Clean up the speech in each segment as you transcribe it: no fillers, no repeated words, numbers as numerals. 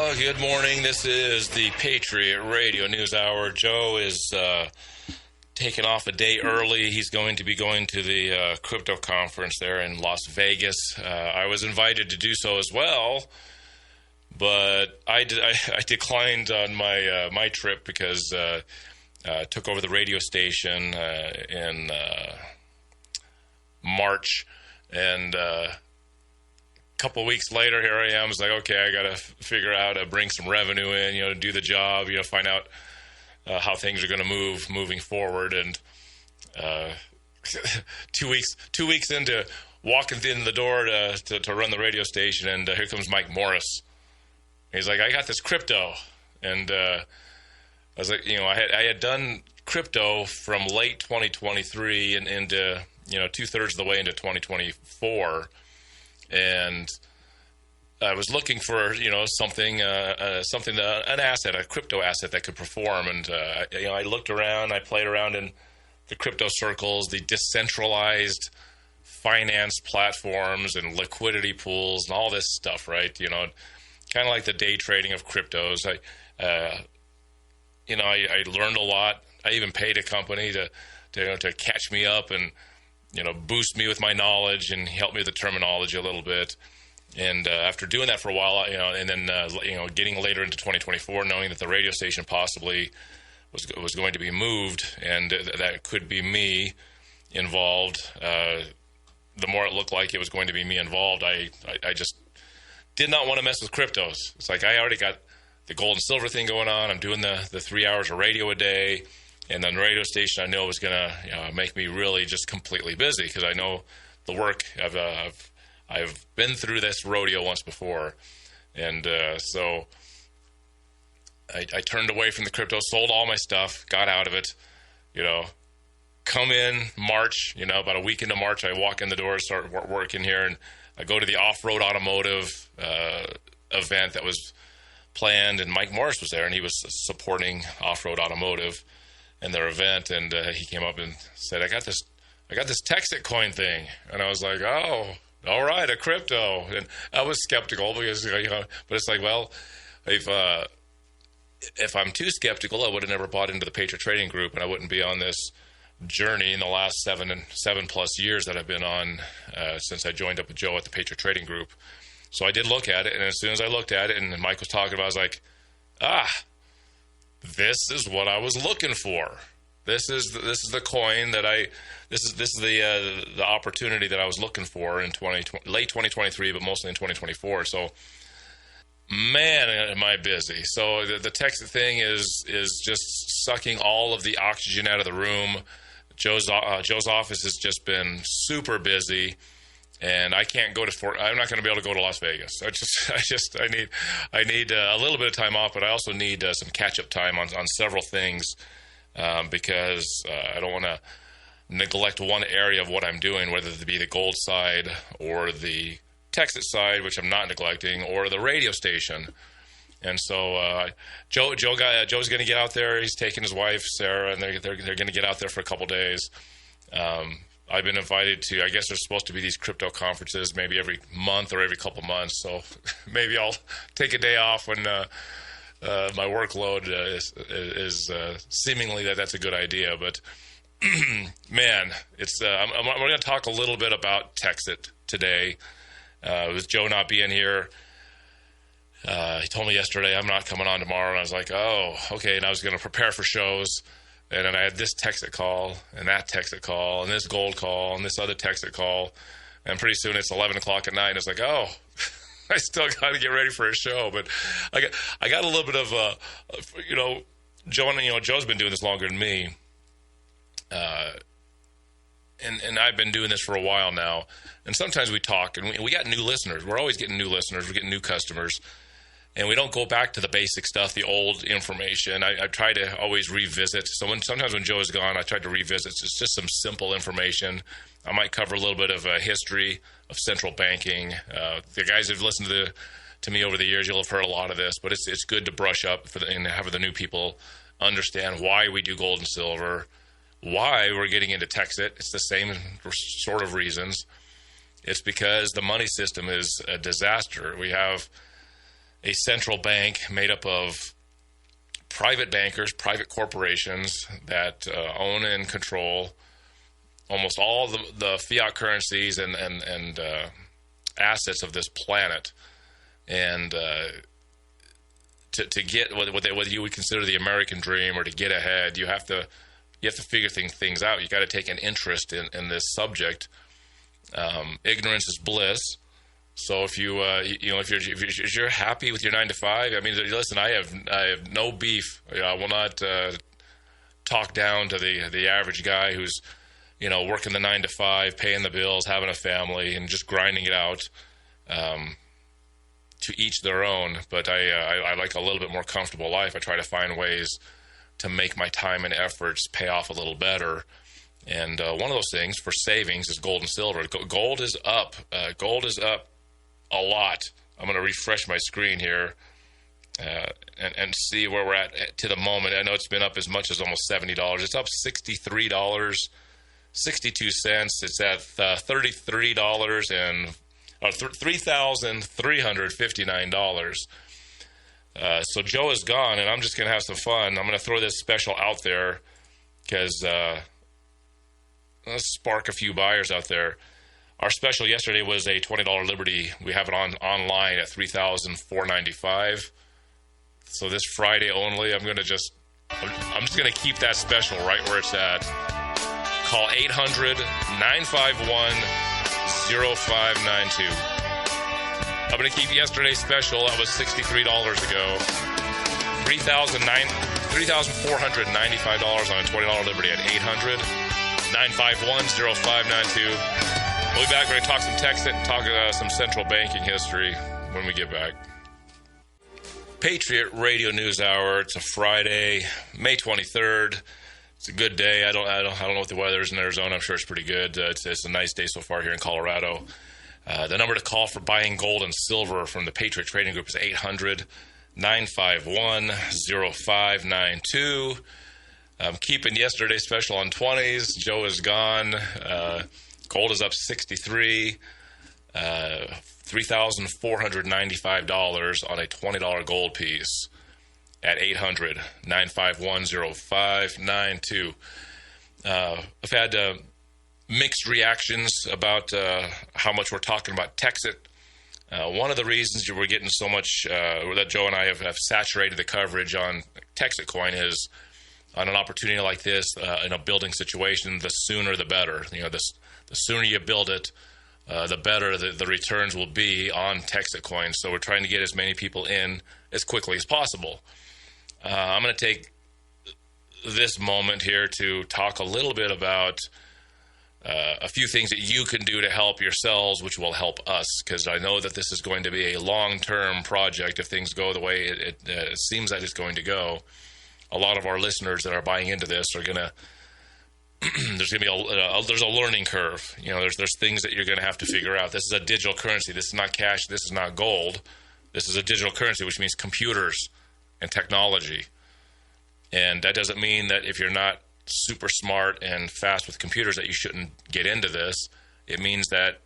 Well, good morning. This is the Patriot Radio News Hour. Joe is taking off a day early. He's going to be going to the crypto conference there in Las Vegas. I was invited to do so as well, but I declined on my trip because I took over the radio station in March, and couple of weeks later, here I am. I was like, okay, I got to figure out how to bring some revenue in, do the job, find out how things are going to move moving forward. And 2 weeks into walking in the door to run the radio station, and here comes Mike Morris. He's like, I got this crypto, and I was like, I had done crypto from late 2023 and into 2/3 of the way into 2024. And I was looking for, something, an asset, a crypto asset that could perform. And, I looked around, I played around in the crypto circles, the decentralized finance platforms and liquidity pools and all this stuff, right? Kind of like the day trading of cryptos. I learned a lot. I even paid a company to catch me up and, boost me with my knowledge and help me with the terminology a little bit. And after doing that for a while, and then getting later into 2024, knowing that the radio station possibly was going to be moved, and that could be me involved. The more it looked like it was going to be me involved, I just did not want to mess with cryptos. It's like I already got the gold and silver thing going on. I'm doing the 3 hours of radio a day. And then the radio station I know was going to make me really just completely busy because I know the work. I've been through this rodeo once before. And so I turned away from the crypto, sold all my stuff, got out of it, come in March, about a week into March, I walk in the door, start working here, and I go to the off-road automotive event that was planned, and Mike Morris was there, and he was supporting off-road automotive in their event, and he came up and said, I got this Texit coin thing. And I was like, oh, all right, a crypto. And I was skeptical because, but it's like, well, if I'm too skeptical, I would have never bought into the Patriot Trading Group, and I wouldn't be on this journey in the last seven plus years that I've been on since I joined up with Joe at the Patriot Trading Group. So I did look at it, and as soon as I looked at it and Mike was talking about it, I was like, this is what I was looking for. This is the coin that this is the opportunity that I was looking for in late 2023, but mostly in 2024. So, man, am I busy. So the Texit thing is just sucking all of the oxygen out of the room. Joe's office has just been super busy. And I can't go I'm not going to be able to go to Las Vegas. I need a little bit of time off, but I also need some catch-up time on several things because I don't want to neglect one area of what I'm doing, whether it be the gold side or the Texit side, which I'm not neglecting, or the radio station. And so Joe's going to get out there. He's taking his wife Sarah, and they're going to get out there for a couple days. I've been invited to, I guess there's supposed to be these crypto conferences maybe every month or every couple months. So maybe I'll take a day off when my workload is seemingly that's a good idea. But man, it's we're going to talk a little bit about Texit today. With Joe not being here, he told me yesterday I'm not coming on tomorrow, and I was like, oh, okay. And I was going to prepare for shows. And then I had this Texit call, and that Texit call, and this gold call, and this other Texit call. And pretty soon it's 11 o'clock at night, and it's like, oh, I still got to get ready for a show. But I got a little bit of, Joe's been doing this longer than me. And I've been doing this for a while now. And sometimes we talk, and we got new listeners. We're always getting new listeners. We're getting new customers. And we don't go back to the basic stuff, the old information. I try to always revisit. So sometimes when Joe is gone, I try to revisit. It's just some simple information. I might cover a little bit of a history of central banking. The guys who've listened to me over the years, you'll have heard a lot of this. But it's good to brush up and have the new people understand why we do gold and silver, why we're getting into Texit. It's the same sort of reasons. It's because the money system is a disaster. We have a central bank made up of private bankers, private corporations that own and control almost all the fiat currencies and assets of this planet. And to get what you would consider the American dream, or to get ahead, you have to figure things out. You got to take an interest in this subject. Ignorance is bliss. So if if you're happy with your 9 to 5, I mean, listen, I have no beef. I will not talk down to the average guy who's working the 9 to 5, paying the bills, having a family, and just grinding it out. To each their own, but I like a little bit more comfortable life. I try to find ways to make my time and efforts pay off a little better. And one of those things for savings is gold and silver. Gold is up. Gold is up a lot. I'm going to refresh my screen here and see where we're at to the moment. I know it's been up as much as almost $70. It's up $63.62. It's at $33 and $3,359. So Joe is gone, and I'm just going to have some fun. I'm going to throw this special out there because let's spark a few buyers out there. Our special yesterday was a $20 Liberty. We have it online at $3,495. So this Friday only, I'm just going to keep that special right where it's at. Call 800-951-0592. I'm going to keep yesterday's special. That was $63 ago. $3,495 on a $20 Liberty at 800-951-0592. We'll be back. We're going to talk some Texas and talk some central banking history when we get back. Patriot Radio News Hour. It's a Friday, May 23rd. It's a good day. I don't know what the weather is in Arizona. I'm sure it's pretty good. It's a nice day so far here in Colorado. The number to call for buying gold and silver from the Patriot Trading Group is 800-951-0592. I'm keeping yesterday's special on 20s. Joe is gone. Gold is up 63, $3,495 on a $20 gold piece at 800-951-0592. I've had mixed reactions about how much we're talking about Texit. One of the reasons we're getting so much that Joe and I have saturated the coverage on Texit coin is on an opportunity like this in a building situation, the sooner the better. The sooner you build it, the better the returns will be on Texit coin. So we're trying to get as many people in as quickly as possible. I'm going to take this moment here to talk a little bit about a few things that you can do to help yourselves, which will help us, because I know that this is going to be a long-term project. If things go the way it seems that it's going to go, a lot of our listeners that are buying into this are going to there's going to be there's a learning curve. There's things that you're going to have to figure out. This is a digital currency. This is not cash. This is not gold. This is a digital currency, which means computers and technology. And that doesn't mean that if you're not super smart and fast with computers that you shouldn't get into this. It means that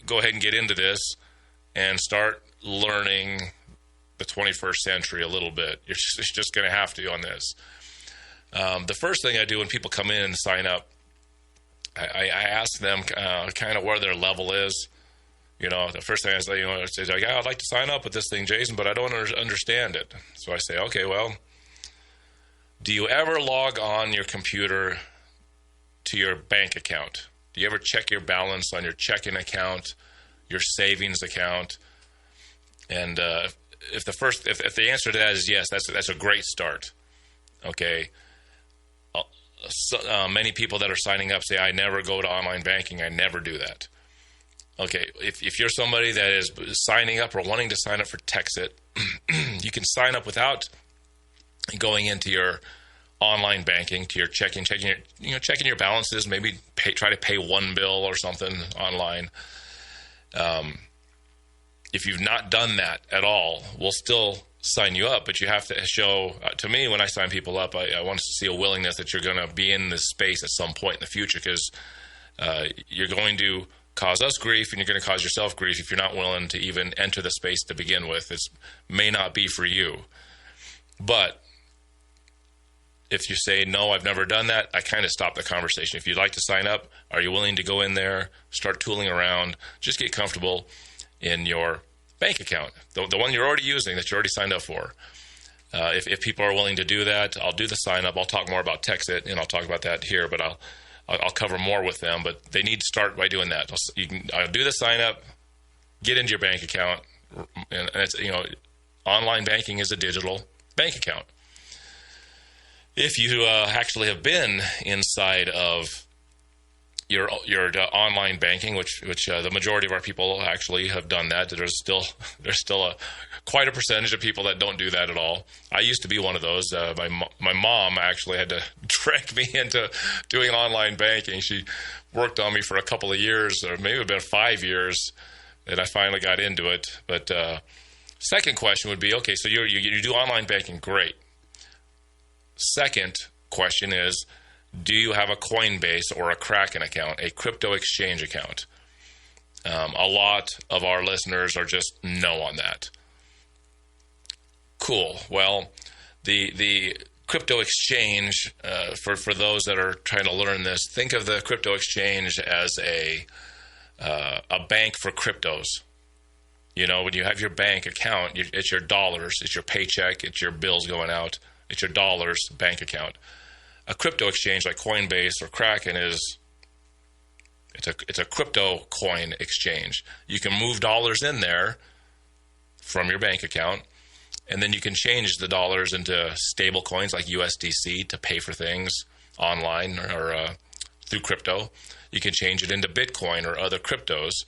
go ahead and get into this and start learning the 21st century a little bit. You're just going to have to on this. The first thing I do when people come in and sign up, I ask them kind of where their level is. The first thing I say, it's like, I'd like to sign up with this thing, Jason, but I don't understand it. So I say, okay, well, do you ever log on your computer to your bank account? Do you ever check your balance on your checking account, your savings account? And if the answer to that is yes, that's a great start. Okay. Many people that are signing up say, I never go to online banking. I never do that. Okay, if you're somebody that is signing up or wanting to sign up for Texit, you can sign up without going into your online banking, to your checking your balances, maybe try to pay one bill or something online. If you've not done that at all, we'll still sign you up, but you have to show, to me, when I sign people up, I want to see a willingness that you're going to be in this space at some point in the future, because you're going to cause us grief, and you're going to cause yourself grief if you're not willing to even enter the space to begin with. It may not be for you. But if you say, no, I've never done that, I kind of stop the conversation. If you'd like to sign up, are you willing to go in there, start tooling around, just get comfortable in your bank account, the one you're already using that you already signed up for. If people are willing to do that, I'll do the sign up. I'll talk more about TextIt, and I'll talk about that here, but I'll cover more with them. But they need to start by doing that. I'll do the sign up, get into your bank account, and it's, online banking is a digital bank account. If you actually have been inside of your online banking, which the majority of our people actually have done that. There's still quite a percentage of people that don't do that at all. I used to be one of those. My mom actually had to drag me into doing online banking. She worked on me for a couple of years, or maybe about 5 years, and I finally got into it. But second question would be, okay, so you do online banking, great. Second question is, do you have a Coinbase or a Kraken account, a crypto exchange account? A lot of our listeners are just no on that. Cool. Well, the crypto exchange, for those that are trying to learn this, think of the crypto exchange as a bank for cryptos. When you have your bank account, it's your dollars, it's your paycheck, it's your bills going out, it's your dollars bank account. A crypto exchange like Coinbase or Kraken it's a crypto coin exchange. You can move dollars in there from your bank account, and then you can change the dollars into stable coins like USDC to pay for things online or through crypto. You can change it into Bitcoin or other cryptos.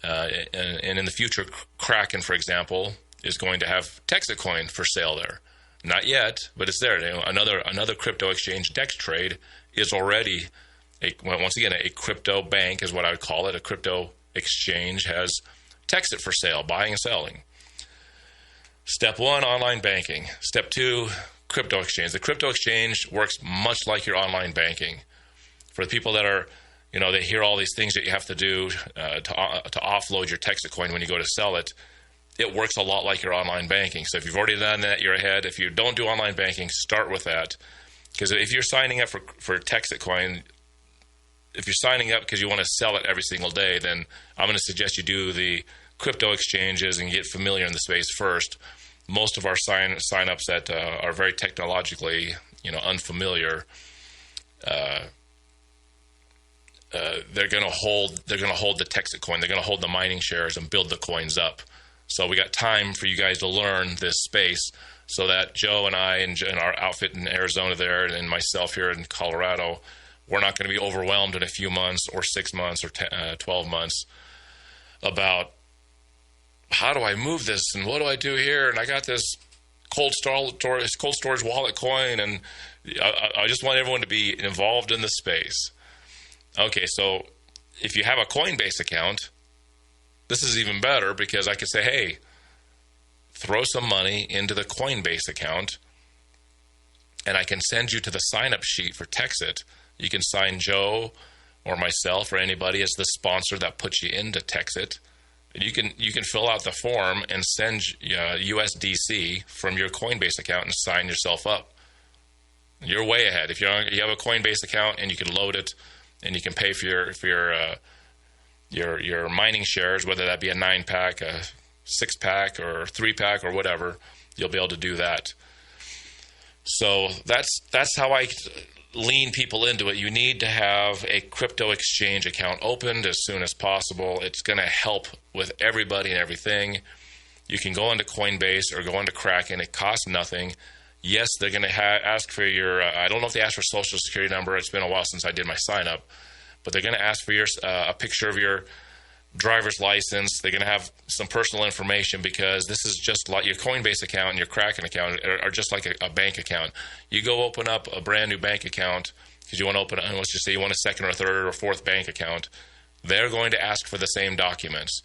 And in the future, Kraken, for example, is going to have TextIt coin for sale there. Not yet, but it's there. Another crypto exchange, DexTrade, is already, once again, a crypto bank is what I would call it. A crypto exchange has TextIt for sale, buying and selling. Step 1, online banking. Step 2, crypto exchange. The crypto exchange works much like your online banking. For the people that are, they hear all these things that you have to do to offload your TextIt coin when you go to sell it. It works a lot like your online banking. So if you've already done that, you're ahead. If you don't do online banking, start with that. Because if you're signing up for TextIt coin, if you're signing up because you want to sell it every single day, then I'm going to suggest you do the crypto exchanges and get familiar in the space first. Most of our sign-ups that are very technologically, unfamiliar, they're going to hold the TextIt coin. They're going to hold the mining shares and build the coins up. So we got time for you guys to learn this space so that Joe and I and our outfit in Arizona there and myself here in Colorado, we're not going to be overwhelmed in a few months or 6 months or 12 months about how do I move this and what do I do here? And I got this cold storage wallet coin, and I just want everyone to be involved in the space. Okay, so if you have a Coinbase account, this is even better because I could say, hey, throw some money into the Coinbase account, and I can send you to the sign-up sheet for TextIt. You can sign Joe or myself or anybody as the sponsor that puts you into TextIt. You can fill out the form and send USDC from your Coinbase account and sign yourself up. You're way ahead. If you have a Coinbase account and you can load it and you can pay for your mining shares, whether that be a 9-pack, a 6-pack, or 3-pack, or whatever, you'll be able to do that. So that's how I lean people into it. You need to have a crypto exchange account opened as soon as possible. It's going to help with everybody and everything. You can go into Coinbase or go into Kraken. It costs nothing. Yes, they're going to ask for your, I don't know if they ask for social security number. It's been a while since I did my sign up. But they're going to ask for your a picture of your driver's license. They're going to have some personal information because this is just like your Coinbase account and your Kraken account are just like a bank account. You go open up a brand new bank account because you want to open, let's just say you want a second or third or fourth bank account. They're going to ask for the same documents.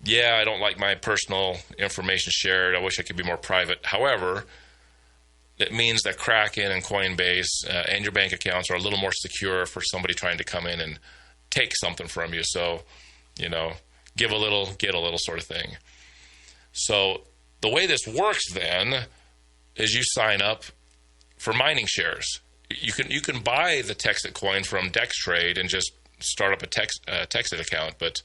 Yeah, I don't like my personal information shared. I wish I could be more private. However, it means that Kraken and Coinbase and your bank accounts are a little more secure for somebody trying to come in and take something from you. So give a little, get a little sort of thing. So the way this works then is you sign up for mining shares. You can buy the Texit coin from DexTrade and just start up a Texit account, but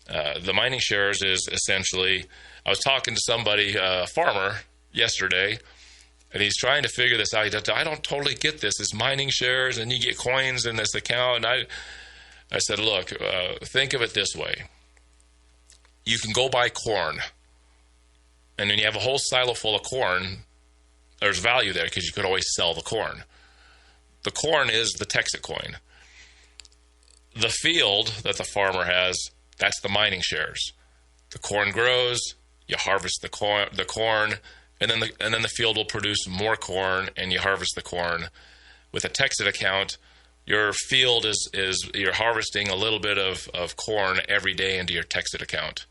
the mining shares is essentially, I was talking to somebody, a farmer, yesterday, and he's trying to figure this out. He said, I don't totally get this. It's mining shares, and you get coins in this account. And I said, look, think of it this way. You can go buy corn, and then you have a whole silo full of corn. There's value there because you could always sell the corn. The corn is the Texit coin. The field that the farmer has, that's the mining shares. The corn grows, you harvest the corn, and then the field will produce more corn, and you harvest the corn. With a Texit account, your field is you're harvesting a little bit of corn every day into your Texit account.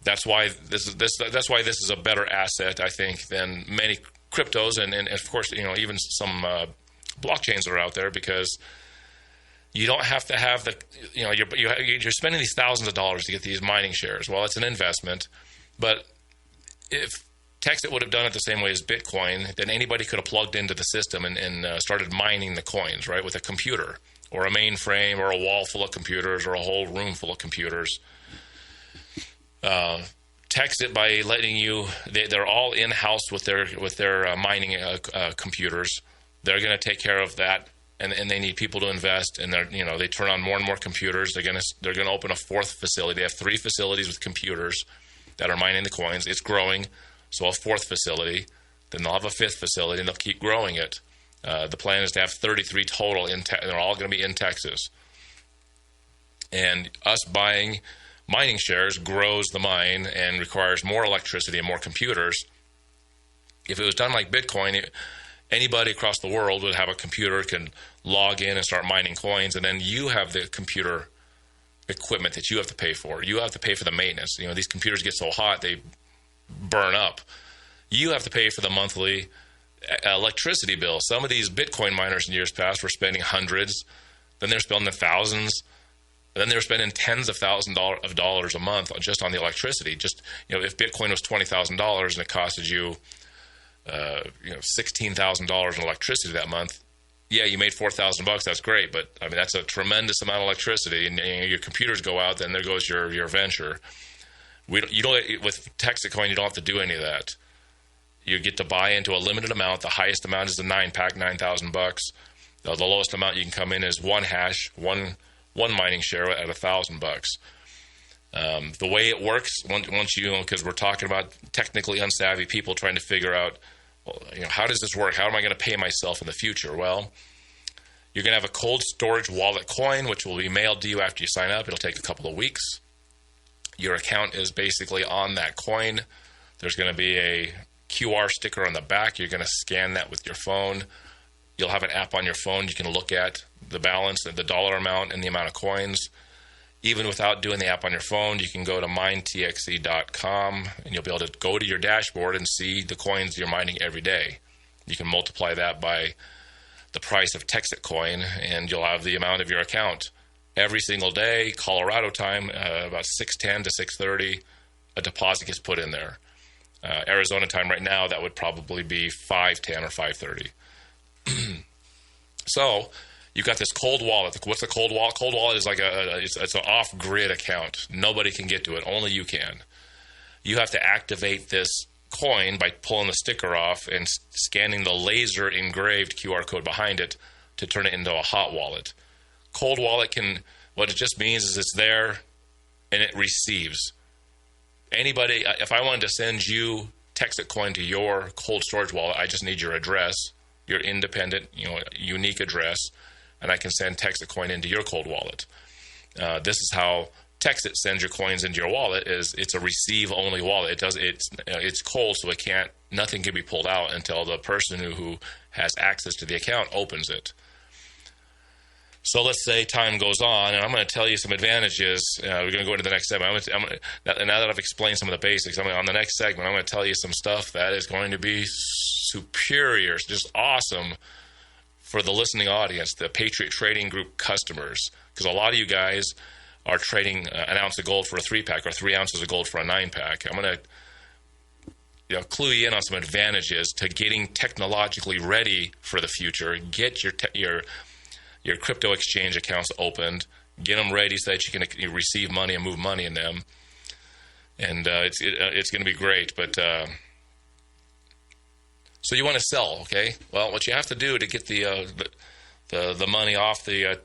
That's why this is a better asset, I think, than many cryptos, and of course, even some blockchains are out there, because you don't have to have you're spending these thousands of dollars to get these mining shares. Well, it's an investment, but if Texit would have done it the same way as Bitcoin, then anybody could have plugged into the system and started mining the coins, right, with a computer or a mainframe or a wall full of computers or a whole room full of computers. Texit, by letting you, they're all in-house with their mining computers. They're going to take care of that, and they need people to invest. And they turn on more and more computers. They're going to open a fourth facility. They have 3 facilities with computers that are mining the coins. It's growing, so a fourth facility. Then they'll have a 5th facility, and they'll keep growing it. The plan is to have 33 total. They're all going to be in Texas. And us buying mining shares grows the mine and requires more electricity and more computers. If it was done like Bitcoin, anybody across the world would have a computer, can log in and start mining coins, and then you have the computer equipment that you have to pay for. You have to pay for the maintenance. These computers get so hot, they burn up. You have to pay for the monthly electricity bill. Some of these Bitcoin miners in years past were spending hundreds, then they're spending thousands, and then they were spending tens of thousands of dollars a month just on the electricity. Just, if Bitcoin was $20,000 and it costed you, $16,000 in electricity that month, yeah, you made $4,000. That's great, but I mean that's a tremendous amount of electricity. And your computers go out, then there goes your venture. With Texit coin, you don't have to do any of that. You get to buy into a limited amount. The highest amount is the 9-pack, $9,000. The lowest amount you can come in is one hash, one mining share at $1,000. The way it works, once because we're talking about technically unsavvy people trying to figure out, how does this work? How am I going to pay myself in the future? Well, you're going to have a cold storage wallet coin, which will be mailed to you after you sign up. It'll take a couple of weeks. Your account is basically on that coin. There's going to be a QR sticker on the back. You're going to scan that with your phone. You'll have an app on your phone. You can look at the balance, the dollar amount, and the amount of coins. Even without doing the app on your phone, you can go to minetxe.com, and you'll be able to go to your dashboard and see the coins you're mining every day. You can multiply that by the price of Texit coin, and you'll have the amount of your account. Every single day, Colorado time, about 6:10 to 6:30, a deposit gets put in there. Arizona time right now, that would probably be 5:10 or 5:30. So you've got this cold wallet. What's a cold wallet? Cold wallet is like it's an off-grid account. Nobody can get to it. Only you can. You have to activate this coin by pulling the sticker off and scanning the laser engraved QR code behind it to turn it into a hot wallet. Cold wallet what it just means is it's there and it receives. Anybody, if I wanted to send you Texit coin to your cold storage wallet, I just need your address, your independent, unique address, and I can send Texit coin into your cold wallet. This is how Texit sends your coins into your wallet. It's a receive only wallet. It's cold, so nothing can be pulled out until the person who has access to the account opens it. So let's say time goes on, and I'm going to tell you some advantages. We're going to go into the next segment. Now that I've explained some of the basics, on the next segment, I'm going to tell you some stuff that is going to be superior, just awesome for the listening audience, the Patriot Trading Group customers, because a lot of you guys are trading an ounce of gold for a 3-pack or 3 ounces of gold for a 9-pack. I'm going to clue you in on some advantages to getting technologically ready for the future. Get your crypto exchange accounts opened. Get them ready so that you can receive money and move money in them. And it's going to be great. But so you want to sell, okay? Well, what you have to do to get the money off the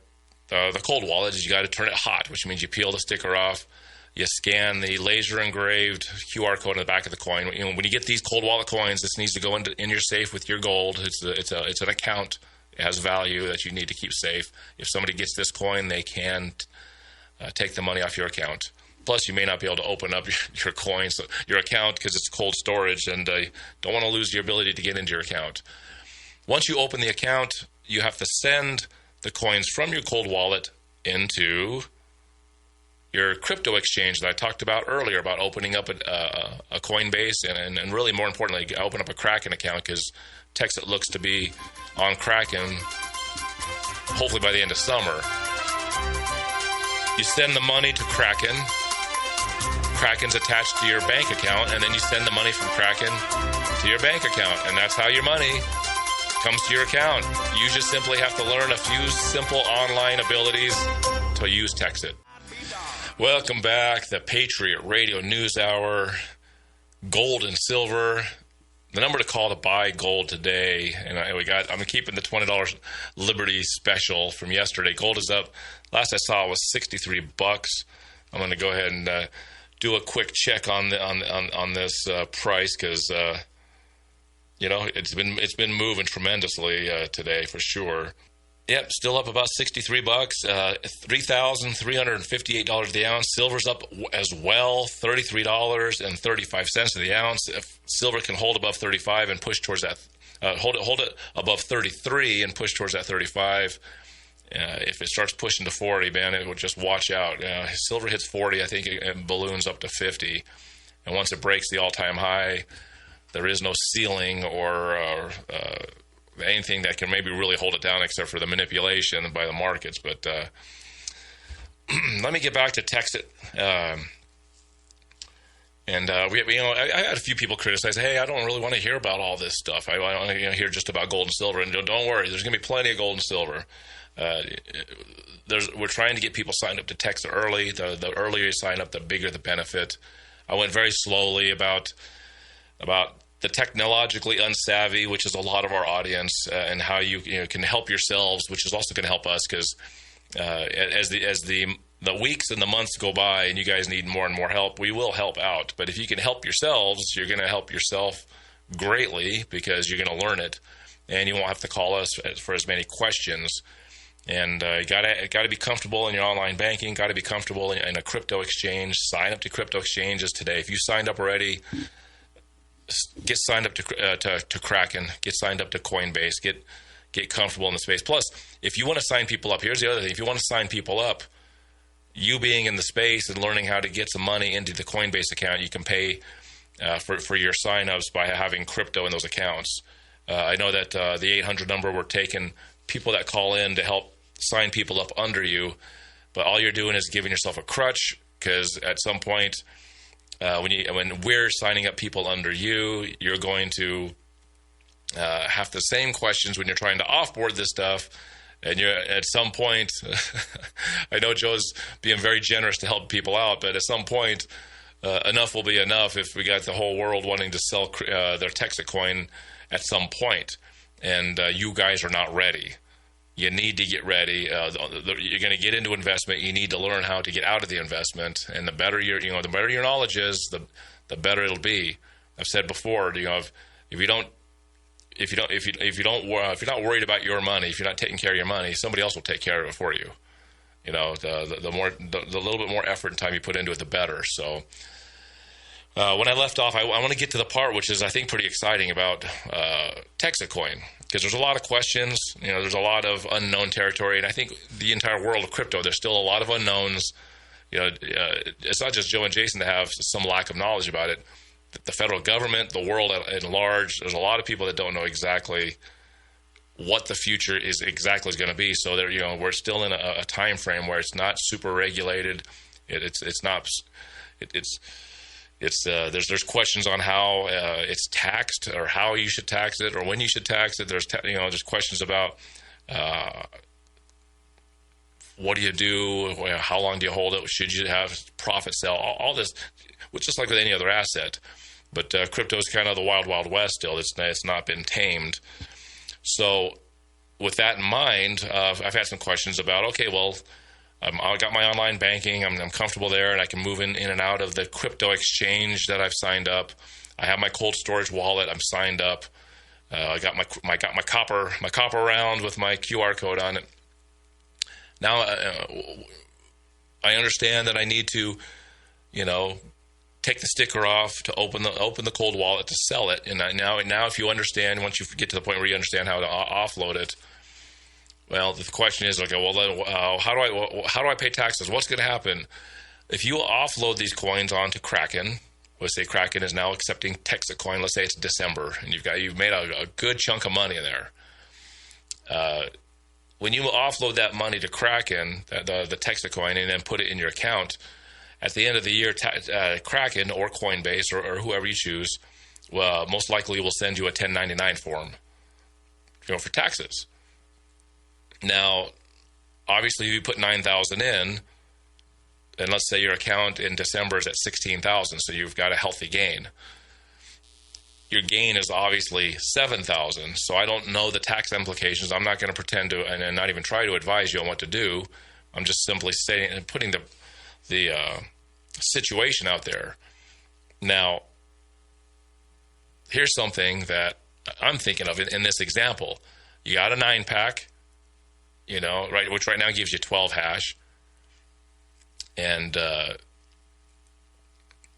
cold wallet is you got to turn it hot, which means you peel the sticker off. You scan the laser engraved QR code in the back of the coin. When you get these cold wallet coins, this needs to go in your safe with your gold. It's an account. It has value that you need to keep safe. If somebody gets this coin, they can take the money off your account. Plus, you may not be able to open up your coins, your account, because it's cold storage, and don't want to lose your ability to get into your account. Once you open the account, you have to send the coins from your cold wallet into your crypto exchange that I talked about earlier, about opening up a Coinbase and really more importantly, open up a Kraken account, because Texas looks to be on Kraken hopefully by the end of summer. You send the money to Kraken. Kraken's attached to your bank account, and then you send the money from Kraken to your bank account, and that's how your money comes to your account. You just simply have to learn a few simple online abilities to use Texit. Welcome back, the Patriot Radio News Hour, gold and silver. The number to call to buy gold today, and I'm keeping the $20 Liberty special from yesterday. Gold is up. Last I saw it was $63. I'm going to go ahead and do a quick check on this price, because it's been moving tremendously today for sure. Yep, still up about $63, $3,358 the ounce. Silver's up as well, $33.35 the ounce. If silver can hold above 35 and push towards that, hold it above 33 and push towards that 35. If it starts pushing to 40, man, it will just watch out. Silver hits 40, I think it balloons up to 50, and once it breaks the all-time high, there is no ceiling or anything that can maybe really hold it down, except for the manipulation by the markets. But let me get back to Texit. I had a few people criticize, hey, I don't really want to hear about all this stuff. I want to hear just about gold and silver. And don't worry, there's going to be plenty of gold and silver. We're trying to get people signed up to Texit early. The earlier you sign up, the bigger the benefit. I went very slowly about the technologically unsavvy, which is a lot of our audience, and how you can help yourselves, which is also going to help us, because as the weeks and the months go by and you guys need more and more help, we will help out. But if you can help yourselves, you're going to help yourself greatly, because you're going to learn it, and you won't have to call us for as many questions. And you got to be comfortable in your online banking, got to be comfortable in a crypto exchange. Sign up to crypto exchanges today. If you signed up already, get signed up to Kraken, get signed up to Coinbase, get comfortable in the space. Plus, if you want to sign people up, here's the other thing. If you want to sign people up, you being in the space and learning how to get some money into the Coinbase account, you can pay for your sign-ups by having crypto in those accounts. I know that the 800 number, we're taking people that call in to help sign people up under you, but all you're doing is giving yourself a crutch, because at some point, when we're signing up people under you, you're going to have the same questions when you're trying to offboard this stuff. And you're at some point, I know Joe's being very generous to help people out, but at some point, enough will be enough if we got the whole world wanting to sell their Texit coin at some point, and you guys are not ready. You need to get ready. You're going to get into investment. You need to learn how to get out of the investment, and the better the better your knowledge is, the better it'll be. I've said before, if you're not worried about your money, if you're not taking care of your money, somebody else will take care of it for you. The little bit more effort and time you put into it, the better. So when I left off, I want to get to the part which is, I think, pretty exciting about Texit coin, because there's a lot of questions. There's a lot of unknown territory, and I think the entire world of crypto, there's still a lot of unknowns. It's not just Joe and Jason to have some lack of knowledge about it. The federal government, the world at large, there's a lot of people that don't know exactly what the future is exactly going to be. So there, we're still in a time frame where it's not super regulated. There's there's questions on how it's taxed, or how you should tax it, or when you should tax it. There's questions about what do you do, how long do you hold it, should you have profit sell, all this, which is like with any other asset. But crypto is kind of the wild, wild west still. It's not been tamed. So with that in mind, I've had some questions about, okay, well, I got my online banking. I'm comfortable there, and I can move in and out of the crypto exchange that I've signed up. I have my cold storage wallet. I'm signed up. I got my copper round with my QR code on it. Now I understand that I need to, take the sticker off to open the cold wallet to sell it. And now if you understand, once you get to the point where you understand how to offload it, well, the question is, okay, well, how do I pay taxes? What's going to happen if you offload these coins onto Kraken? Let's say Kraken is now accepting Texas coin. Let's say it's December, and you've made a good chunk of money there. When you offload that money to Kraken, the Texas coin, and then put it in your account, at the end of the year, Kraken or Coinbase or whoever you choose, most likely will send you a 1099 form, for taxes. Now, obviously, if you put $9,000 in, and let's say your account in December is at $16,000, so you've got a healthy gain. Your gain is obviously $7,000, so I don't know the tax implications. I'm not going to pretend to, and not even try to advise you on what to do. I'm just simply saying and putting the situation out there. Now, here's something that I'm thinking of in this example. You got a 9-pack. Right, which right now gives you 12 hash, and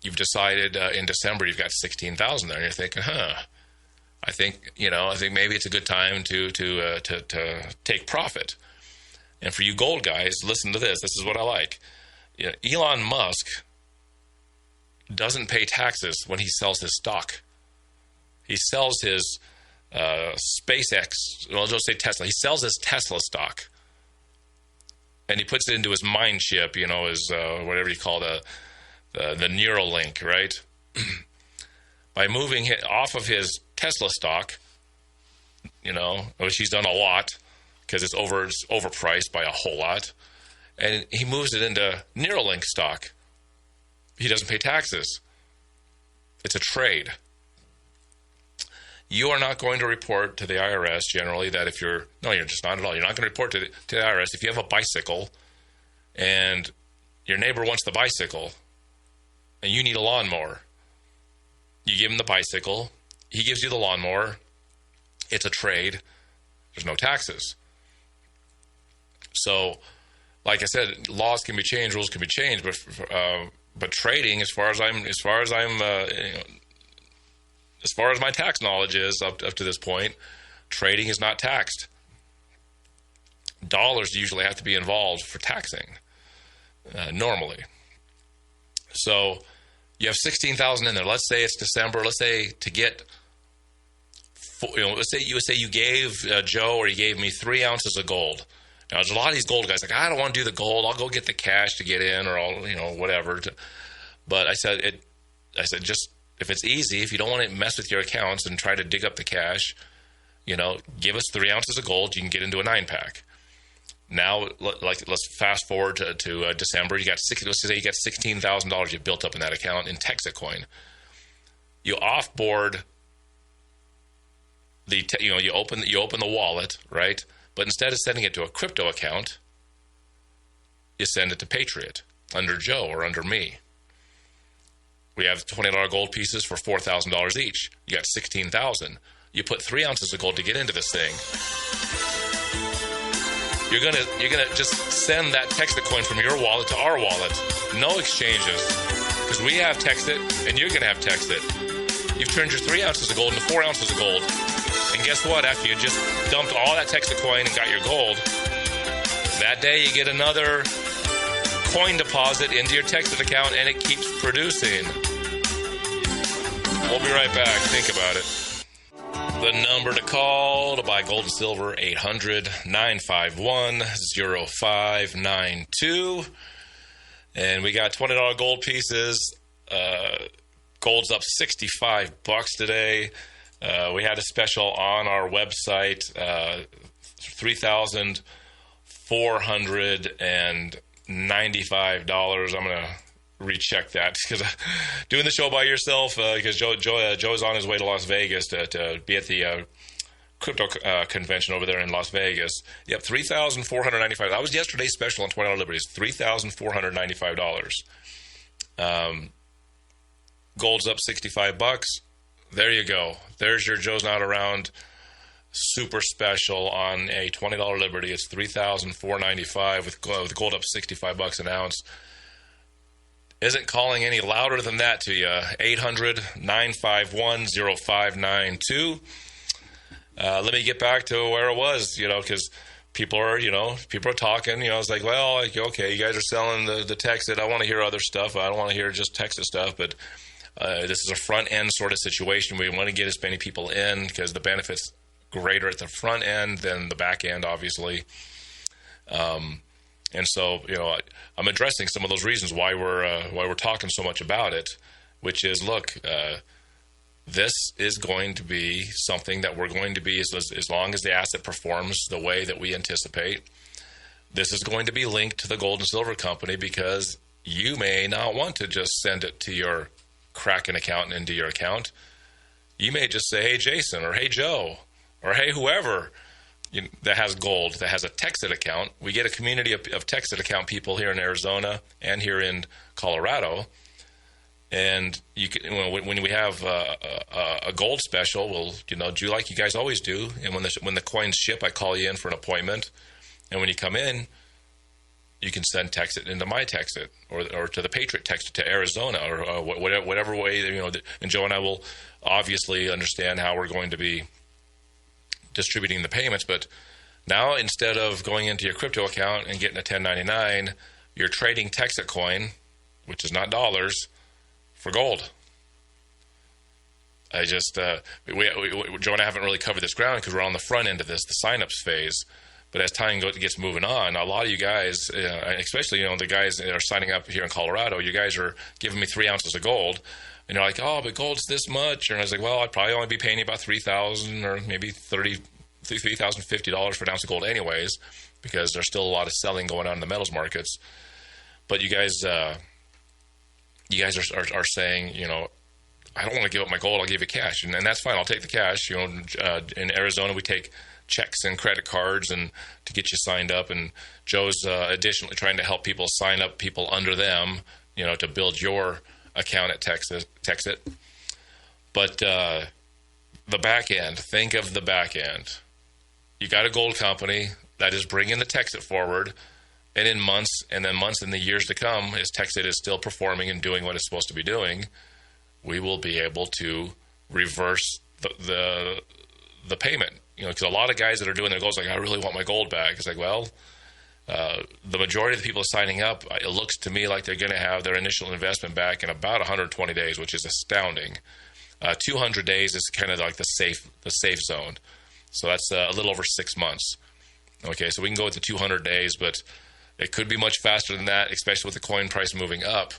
you've decided in December you've got 16,000 there, and you're thinking, I think maybe it's a good time to take profit. And for you gold guys, listen to this. This is what I like. Elon Musk doesn't pay taxes when he sells his stock. He sells his SpaceX, well, don't say Tesla. He sells his Tesla stock, and he puts it into his mind chip, his whatever you call the Neuralink, right? By moving it off of his Tesla stock, which he's done a lot because it's overpriced by a whole lot, and he moves it into Neuralink stock. He doesn't pay taxes. It's a trade. You are not going to report to the IRS generally that you're just not at all. You're not going to report to the IRS if you have a bicycle and your neighbor wants the bicycle and you need a lawnmower. You give him the bicycle. He gives you the lawnmower. It's a trade. There's no taxes. So, like I said, laws can be changed, rules can be changed, but trading, as far as my tax knowledge is up to this point, trading is not taxed. Dollars usually have to be involved for taxing, normally. So you have 16,000 in there. Let's say it's December. Let's say to get, let's say you gave Joe or you gave me 3 ounces of gold. Now there's a lot of these gold guys like, I don't want to do the gold. I'll go get the cash to get in, or I'll whatever. But I said just. If it's easy, if you don't want to mess with your accounts and try to dig up the cash, give us 3 ounces of gold. You can get into a 9-pack. Now, let's fast forward to December. Let's say you got $16,000 you built up in that account in Texas coin. You offboard you open the wallet, right? But instead of sending it to a crypto account, you send it to Patriot under Joe or under me. We have $20 gold pieces for $4,000 each. You got $16,000. You put 3 ounces of gold to get into this thing. You're gonna just send that Texas coin from your wallet to our wallet. No exchanges, because we have Texit and you're gonna have Texit. You've turned your 3 ounces of gold into 4 ounces of gold. And guess what? After you just dumped all that Texas coin and got your gold, that day you get another coin deposit into your Texas account, and it keeps producing. We'll be right back. Think about it. The number to call to buy gold and silver, 800-951-0592. And we got $20 gold pieces. Gold's up $65 today. We had a special on our website, $3,495. I'm going to recheck that because doing the show by yourself, because Joe's on his way to Las Vegas to be at the crypto convention over there in Las Vegas. Yep, $3,495. That was yesterday's special on $20 Liberties, $3,495. Gold's up $65. There you go. There's your Joe's Not Around super special on a $20 Liberty. It's $3,495 with gold up $65 an ounce. Isn't calling any louder than that to you. 800-951-0592. Let me get back to where it was, because people are talking. It's like, well, okay, you guys are selling the Texas. I want to hear other stuff. I don't want to hear just Texas stuff, but this is a front end sort of situation. We want to get as many people in because the benefit's greater at the front end than the back end, obviously. And so, I'm addressing some of those reasons why we're talking so much about it, which is, look, this is going to be something that we're going to be, as long as the asset performs the way that we anticipate, this is going to be linked to the gold and silver company, because you may not want to just send it to your Kraken account and into your account. You may just say, hey, Jason, or hey, Joe, or hey, whoever that has gold, that has a Texas account. We get a community of Texas account people here in Arizona and here in Colorado. And you can, when we have a gold special, we'll do like you guys always do. And when the coins ship, I call you in for an appointment. And when you come in, you can send Texas into my Texas or to the Patriot Texas to Arizona or whatever way. And Joe and I will obviously understand how we're going to be distributing the payments. But now, instead of going into your crypto account and getting a 1099, you're trading Texas coin, which is not dollars, for gold. I just Joe and I haven't really covered this ground because we're on the front end of this, the signups phase. But as time gets moving on, a lot of you guys, especially the guys that are signing up here in Colorado, you guys are giving me 3 ounces of gold. And you're like, oh, but gold's this much. And I was like, well, I'd probably only be paying you about $3,000 or maybe $3,050 for an ounce of gold anyways, because there's still a lot of selling going on in the metals markets. But you guys are saying, I don't want to give up my gold. I'll give you cash. And that's fine. I'll take the cash. In Arizona, we take checks and credit cards and to get you signed up. And Joe's additionally trying to help people sign up people under them, to build your account at Texas. But the back end, think of the back end. You got a gold company that is bringing the Texas forward, and in months in the years to come, as Texas is still performing and doing what it's supposed to be doing, we will be able to reverse the payment. Because a lot of guys that are doing their goals, like, I really want my gold back. It's like, well, the majority of the people signing up, it looks to me like they're going to have their initial investment back in about 120 days, which is astounding. 200 days is kind of like the safe zone. So that's a little over 6 months. Okay, so we can go with the 200 days, but it could be much faster than that, especially with the coin price moving up.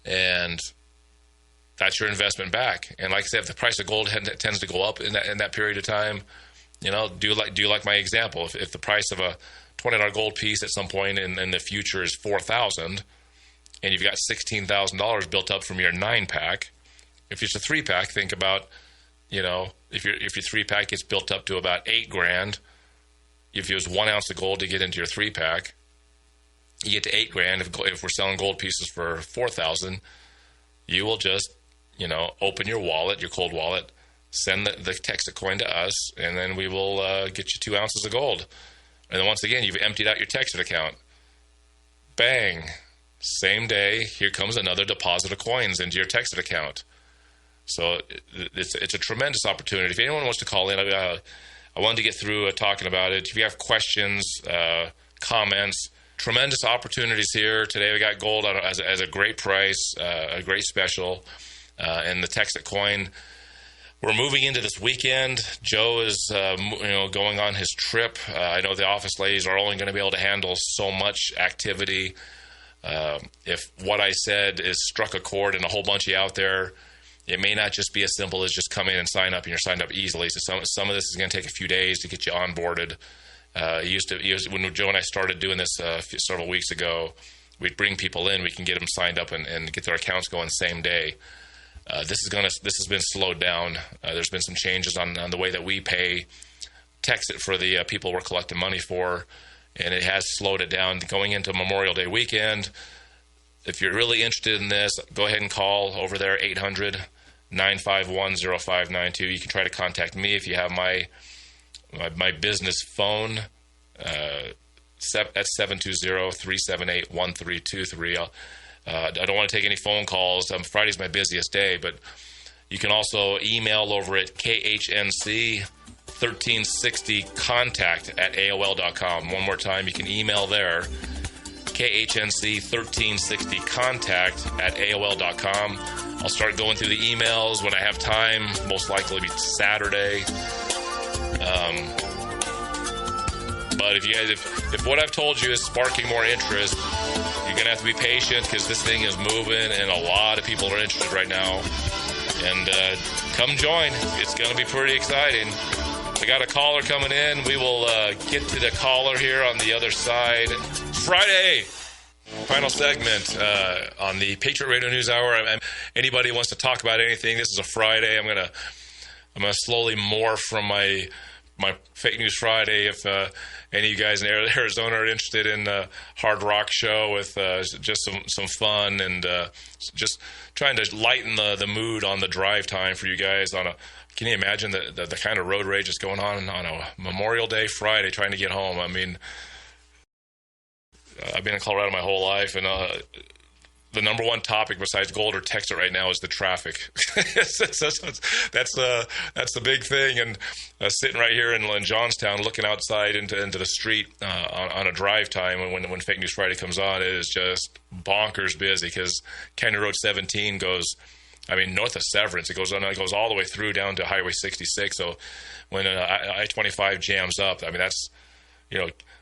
And that's your investment back. And like I said, if the price of gold tends to go up in that period of time, do you like my example? If the price of a $20 gold piece at some point in the future is $4,000, and you've got $16,000 built up from your 9-pack. If it's a 3-pack, think about, if your 3-pack gets built up to about $8,000, if you use 1 ounce of gold to get into your 3-pack, you get to $8,000. If we're selling gold pieces for $4,000, you will just, open your wallet, your cold wallet, send the Texas coin to us, and then we will get you 2 ounces of gold. And then once again, you've emptied out your Texas account. Bang. Same day, here comes another deposit of coins into your Texas account. So it's a tremendous opportunity. If anyone wants to call in, I wanted to get through talking about it. If you have questions, comments, tremendous opportunities here. Today we got gold as a great price, a great special. And the Texas coin, we're moving into this weekend. Joe is, going on his trip. I know the office ladies are only going to be able to handle so much activity. If what I said is struck a chord and a whole bunch of you out there, it may not just be as simple as just come in and sign up, and you're signed up easily. So some of this is going to take a few days to get you onboarded. When Joe and I started doing this several weeks ago, we'd bring people in, we can get them signed up and get their accounts going same day. This has been slowed down. There's been some changes on the way that we pay Texit for the people we're collecting money for, and it has slowed it down going into Memorial Day weekend. If you're really interested in this, go ahead and call over there, 800-951-0592. You can try to contact me if you have my business phone. That's 720-378-1323. I don't want to take any phone calls. Friday's my busiest day, but you can also email over at KHNC1360contact@AOL.com. One more time, you can email there, KHNC1360contact@AOL.com. I'll start going through the emails when I have time, most likely be Saturday. But if what I've told you is sparking more interest, you're going to have to be patient because this thing is moving and a lot of people are interested right now. And come join. It's going to be pretty exciting. We got a caller coming in. We will get to the caller here on the other side. Friday, final segment on the Patriot Radio News Hour. Anybody wants to talk about anything, this is a Friday. I'm gonna slowly morph from my Fake News Friday. If any of you guys in Arizona are interested in a hard rock show with just some fun and just trying to lighten the mood on the drive time for you guys can you imagine the kind of road rage that's going on a Memorial Day Friday trying to get home? I mean, I've been in Colorado my whole life, and the number one topic besides gold or Texas right now is the traffic. that's the big thing. And sitting right here in Johnstown, looking outside into the street on a drive time, and when Fake News Friday comes on, it is just bonkers busy because County Road 17 goes, north of Severance, it goes all the way through down to Highway 66. So when I-25 jams up, that's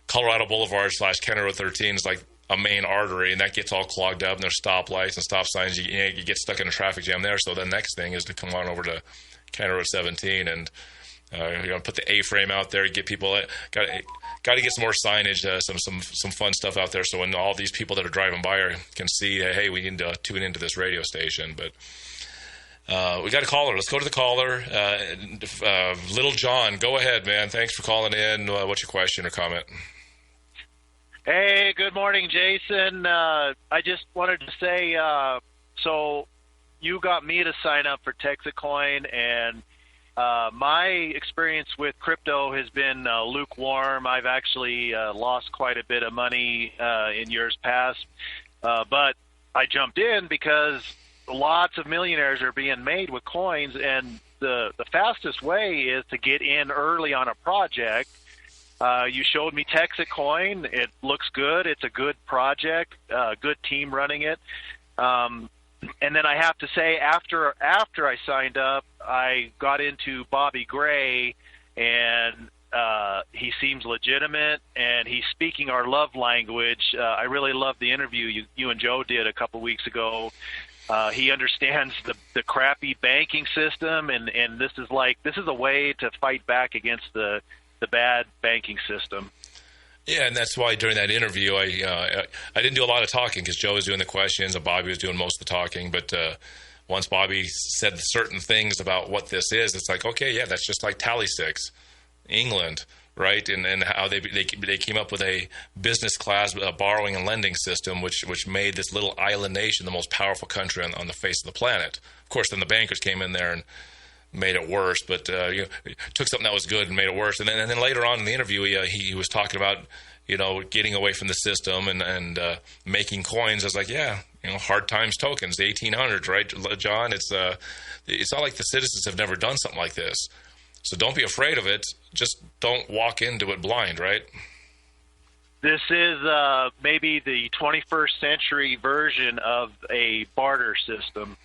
Colorado Boulevard / County Road 13 is like a main artery, and that gets all clogged up, and there's stoplights and stop signs. You get stuck in a traffic jam there. So the next thing is to come on over to County Road 17 and put the A-frame out there, get people got to get some more signage, some fun stuff out there. So when all these people that are driving by can see, hey, we need to tune into this radio station. But we got a caller. Let's go to the caller. Little John, go ahead, man. Thanks for calling in. What's your question or comment? Hey, good morning, Jason. I just wanted to say, so you got me to sign up for Texacoin, and my experience with crypto has been lukewarm. I've actually lost quite a bit of money in years past, but I jumped in because lots of millionaires are being made with coins, and the fastest way is to get in early on a project. You showed me Texacoin. It looks good. It's a good project, good team running it. And then I have to say, after I signed up, I got into Bobby Gray, and he seems legitimate, and he's speaking our love language. I really love the interview you and Joe did a couple weeks ago. He understands the crappy banking system, and this is a way to fight back against the bad banking system. Yeah, and that's why during that interview, I didn't do a lot of talking because Joe was doing the questions and Bobby was doing most of the talking. But once Bobby said certain things about what this is, it's like, okay, yeah, that's just like tally sticks, England, right? And how they came up with a business class borrowing and lending system, which made this little island nation the most powerful country on the face of the planet. Of course, then the bankers came in there and made it worse, but took something that was good and made it worse. And then later on in the interview, he was talking about getting away from the system and making coins. I was like, yeah, hard times tokens, the 1800s, right, John? It's not like the citizens have never done something like this. So don't be afraid of it. Just don't walk into it blind, right? This is maybe the 21st century version of a barter system.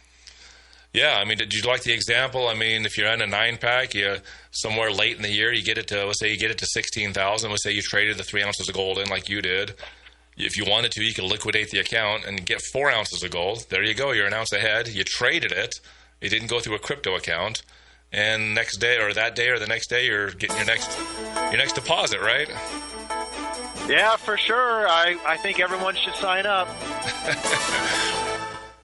Yeah, I mean, did you like the example? I mean, if you're in a 9-pack, you somewhere late in the year, you get it to, let's say you get it to 16,000. Let's say you traded the 3 ounces of gold in like you did. If you wanted to, you could liquidate the account and get 4 ounces of gold. There you go. You're an ounce ahead. You traded it. It didn't go through a crypto account. And next day or that day or the next day, you're getting your next deposit, right? Yeah, for sure. I think everyone should sign up.